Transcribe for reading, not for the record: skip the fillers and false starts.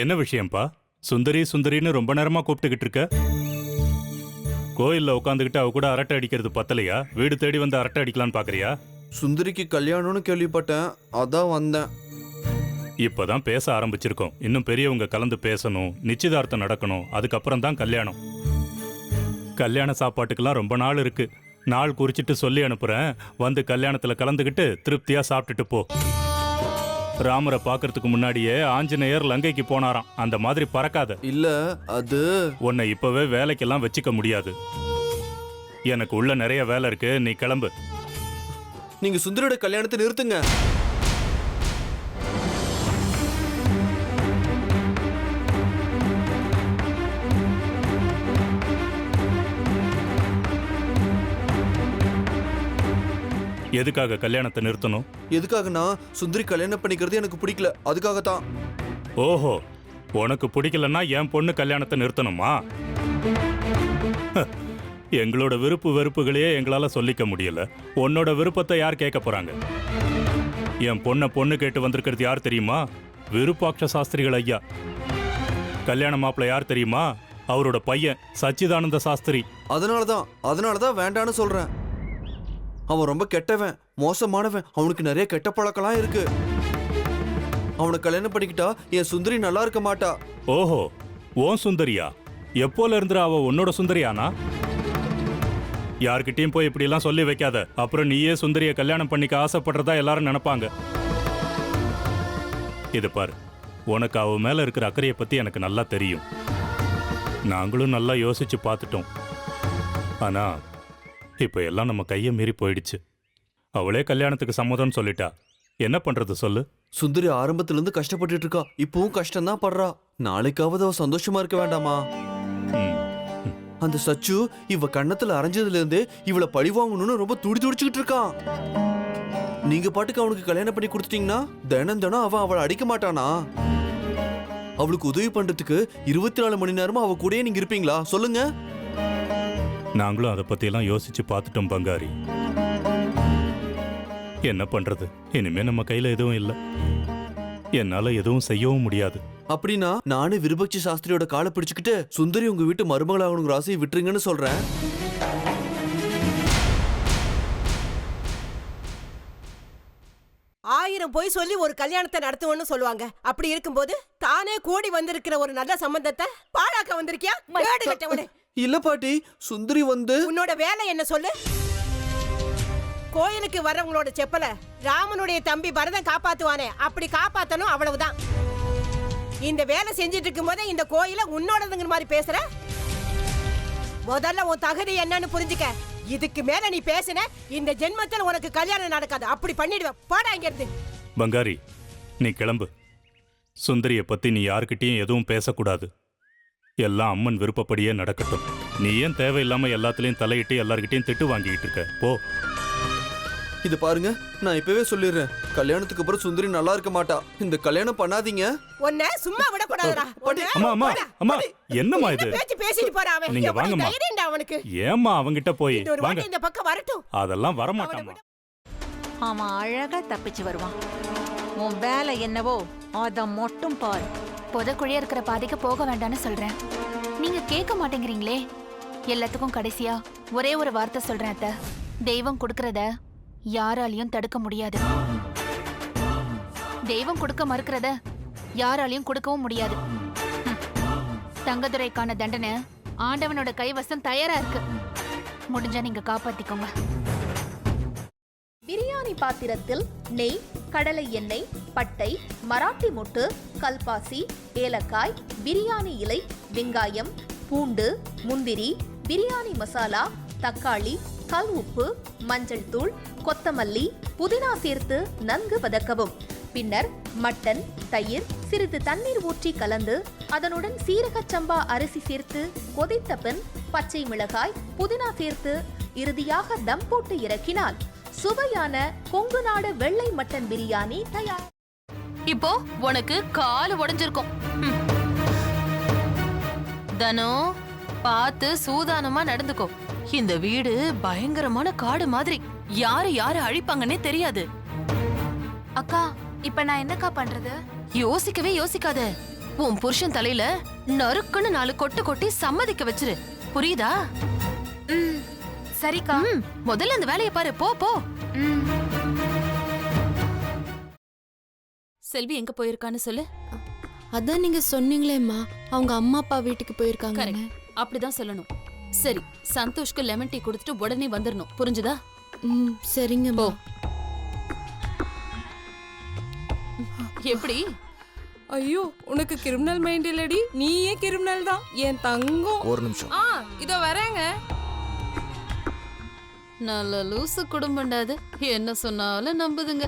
என்ன விஷயம்ப்பா? சுந்தரி சுந்தரின்னு ரொம்ப நேரமா கூப்பிட்டுக்கிட்டு இருக்க. கோயில்ல உட்காந்துக்கிட்டு அவ கூட அரட்டை அடிக்கிறது பத்தலையா? வீடு தேடி வந்து அரட்டை அடிக்கலான்னு பாக்குறியா? சுந்தரிக்கு கல்யாணம்னு கேள்விப்பட்டேன், அதான் வந்தேன். இப்பதான் பேச ஆரம்பிச்சிருக்கோம். இன்னும் பெரியவங்க கலந்து பேசணும், நிச்சயதார்த்தம் நடக்கணும், அதுக்கப்புறம் தான் கல்யாணம். கல்யாண சாப்பாட்டுக்கெல்லாம் ரொம்ப நாள் இருக்கு. நாள் குறிச்சிட்டு சொல்லி அனுப்புறேன். வந்து கல்யாணத்துல கலந்துக்கிட்டு திருப்தியா சாப்பிட்டுட்டு போ. ராமரை பாக்குறதுக்கு முன்னாடியே ஆஞ்சநேயர் லங்கைக்கு போனாராம். அந்த மாதிரி பறக்காத. இல்ல, அது உன்னை இப்பவே வேலைக்கெல்லாம் வச்சுக்க முடியாது. எனக்கு உள்ள நிறைய வேலை இருக்கு, நீ கிளம்பு. நீங்க சுந்தரியோட கல்யாணத்தை நிறுத்துங்க. எதுக்காக கல்யாணத்தை நிறுத்தணும்? எதுக்காகனா சுந்தரி கல்யாணம் பண்ணிக்கிறது எனக்கு பிடிக்கல, அதுக்காகத்தான். ஓஹோ, உனக்கு பிடிக்கலன்னா என் பொண்ணு கல்யாணத்தை நிறுத்தணுமா? எங்களோட விருப்பு வெறுப்புகளையே எங்களால சொல்லிக்க முடியல. உன்னோட விருப்பத்தை யார் கேட்க போறாங்க? என் பொண்ணு கேட்டு வந்திருக்கிறது யார் தெரியுமா? விருப்பாட்ச சாஸ்திரிகள் ஐயா. கல்யாண மாப்பிள்ள யார் தெரியுமா? அவரோட பையன் சச்சிதானந்த சாஸ்திரி. அதனாலதான் வேண்டான்னு சொல்றேன். அவன் ரொம்ப கெட்டவன், மோசமானவன். அவனுக்கு நிறைய கெட்ட பழக்கம்லாம் இருக்கு. அவனை கல்யாணம் பண்ணிக்கிட்டா என் சுந்தரி நல்லா இருக்க மாட்டா. ஓஹோ, ஓன் சுந்தரியா? எப்போல இருந்து அவ உன்னோட சுந்தரியானா? யார்கிட்டயும் போய் இப்படி எல்லாம் சொல்லி வைக்காத. அப்புறம் நீயே சுந்தரிய கல்யாணம் பண்ணிக்க ஆசைப்படுறதா எல்லாரும் நினைப்பாங்க. இது பாரு, உனக்கு அவ மேல இருக்கிற அக்கறையை பத்தி எனக்கு நல்லா தெரியும். நாங்களும் நல்லா யோசிச்சு பார்த்துட்டோம். ஆனா இப்ப எல்லாம் நம்ம கையை மீறி போயிடுச்சு. அவளே கல்யாணத்துக்கு சம்மதம் சொல்லிட்டா. என்ன பண்றது சொல்லு? சுந்தரி ஆரம்பத்துல இருந்து கஷ்டப்பட்டுட்டு இருக்கா, இப்பவும் கஷ்டம் தான் படுறா. நாளைக்காவது அவ சந்தோஷமா இருக்க வேண்டாமா? அந்த சச்சு இவ கண்ணத்துல அரைஞ்சதுல இருந்தே இவளை பழி வாங்கணும்னு ரொம்ப துடிச்சுக்கிட்டு இருக்கான். நீங்க பாட்டுக்கு அவனுக்கு கல்யாணம் பண்ணி கொடுத்துட்டீங்கன்னா தினம் அவன் அவளை அடிக்க மாட்டானா? அவளுக்கு உதவி பண்றதுக்கு 24 மணி நேரமா அவ கூடயே நீங்க இருப்பீங்களா சொல்லுங்க? நாங்களும் அதை பத்தியெல்லாம் யோசிச்சு பார்த்துட்டோம் பங்காரி. என்ன பண்றது? இனிமே நம்ம கையில எதுவும் இல்லை. என்னால எதுவும் செய்யவும் முடியாது. அப்படின்னா நானே விருபக்ஷி சாஸ்திரியோட காலை பிடிச்சுக்கிட்டு சுந்தரி உங்க வீட்டு மருமகளாகணுங்கிற ஆசையை விட்டுருங்கன்னு சொல்றேன். ஆயிரம் போய் சொல்லி ஒரு கல்யாணத்தை நடத்துவோம்னு சொல்லுவாங்க. அப்படி இருக்கும்போது தானே கூடி வந்திருக்கிற ஒரு நல்ல சம்பந்தத்தை பாழாக்க வந்திருக்கியா? இல்ல பாட்டி, சுந்தரி உன்னோட வேலை என்ன சொல்லு? கோயிலுக்கு வர்றவங்களோட செப்பல ராமனுடைய தம்பி பரதன் காப்பாத்துவானே, அப்படி காப்பாத்தணும், அவ்வளவுதான். இந்த வேலை செஞ்சிட்டு இருக்கும் போதே இந்த கோயில உன்னோடதுங்கிற மாதிரி பேசுற. முதல்ல உன் தகுதி என்னன்னு புரிஞ்சுக்க. இதுக்கு மேல நீ பேசின இந்த ஜென்மத்தில் உனக்கு கல்யாணம் நடக்காது. அப்படி பண்ணிடுவேன். போடா இங்க இருந்து. பங்காரி, நீ கிளம்பு. சுந்தரிய பத்தி நீ யாருக்கிட்டையும் எதுவும் பேசக்கூடாது. எல்லாம் அம்மன் விருப்பப்படியே நடக்கட்டும். நீ ஏன் தேவையில்லாம எல்லாத்துலயும் தலையிட்டு எல்லார்கிட்டையும் திட்டு வாங்கிக்கிட்டு இருக்க? போ. இது பாருங்க, நான் இப்பவே சொல்லிடுறேன், கல்யாணத்துக்கு அப்புறம் சுந்தரி நல்லா இருக்க மாட்டா. இந்த கல்யாணம் பண்ணாதீங்க. உன்னை சும்மா விடக்கூடாதுடா. அம்மா அம்மா அம்மா, என்னம்மா இது? பேச்சு பேசிட்டு போறா அவன். நீங்க வாங்கம்மா. அவனுக்கு ஏம்மா அவங்கிட்ட போய் வாங்க. இந்த பக்கம் வரட்டும். அதெல்லாம் வர மாட்டாமா. அவன் அழகா தப்பிச்சு வருவான். உன் வேலை என்னவோ அத மட்டும் பாரு. புதக்குழியா இருக்கிற பாதைக்கு போக வேண்டாம்னு சொல்றேன். நீங்க கேட்க மாட்டேங்கிறீங்களே. எல்லாத்துக்கும் கடைசியா ஒரே ஒரு வார்த்தை சொல்றேன் அத்தை. தெய்வம் கொடுக்கறத யாராலையும் தடுக்க முடியாது. தெய்வம் கொடுக்க மறுக்கிறத யாராலையும் கொடுக்கவும் முடியாது. தங்கதுரைக்கான தண்டனை ஆண்டவனோட கைவசம் தயாரா இருக்கு. முடிஞ்சா நீங்க காப்பாத்திக்கோங்க. பிரியாணி பாத்திரத்தில் நெய், கடலை எண்ணெய், பட்டை, மராட்டி மொட்டு, கல்பாசி, ஏலக்காய், பிரியாணி இலை, வெங்காயம், பூண்டு, முந்திரி, பிரியாணி மசாலா, தக்காளி, கல் உப்பு, மஞ்சள் தூள், கொத்தமல்லி, புதினா சேர்த்து நன்கு வதக்கவும். பின்னர் மட்டன், தயிர், சிறிது தண்ணீர் ஊற்றி கலந்து அதனுடன் சீரக சம்பா அரிசி சேர்த்து கொதித்த பின் பச்சை மிளகாய், புதினா சேர்த்து இறுதியாக தம் போட்டு இறக்கினால் சுவையான கொங்கு நாடு வெள்ளை மட்டன் பிரியாணி தயார். இப்போ உனக்கு கால் உடைஞ்சிருக்கும். தனோ, பார்த்து சூதானமா நடந்துக்கோ. இந்த வீடு பயங்கரமான காடு மாதிரி. யாரு யாரு அழிப்பாங்கன்னே தெரியாது. அக்கா, இப்ப நான் என்னக்கா பண்றது? யோசிக்கவே யோசிக்காத. உன் புருஷன் தலையில நறுக்குன்னு 4 கொட்டு கொட்டி சம்மதிக்க வச்சிரு, புரியுதா? சரிக்கா. முதல்ல அந்த வேலையை பாரு, போ போ. செல்வி எங்க போயிருக்கான்னு சொல்லு. அதான் நீங்க சொன்னீங்களேம்மா, அவங்க அம்மா அப்பா வீட்டுக்கு போயிருக்காங்க. அப்படிதான் சொல்லணும். சரி, சந்தோஷ்க்கு லெமன் டீ கொடுத்துட்டு உடனே வந்துடணும், புரிஞ்சுதா? சரிங்கம்மா. எப்படி? ஐயோ, உனக்கு கிரிமினல் மைண்ட் இல்லடி, நீயே கிரிமினல் தான் என் தங்கம். ஒரு நிமிஷம். இதோ வரேங்க. நல்ல லூசு குடும்பம்டாது, என்ன சொன்னாலும் நம்புதுங்க.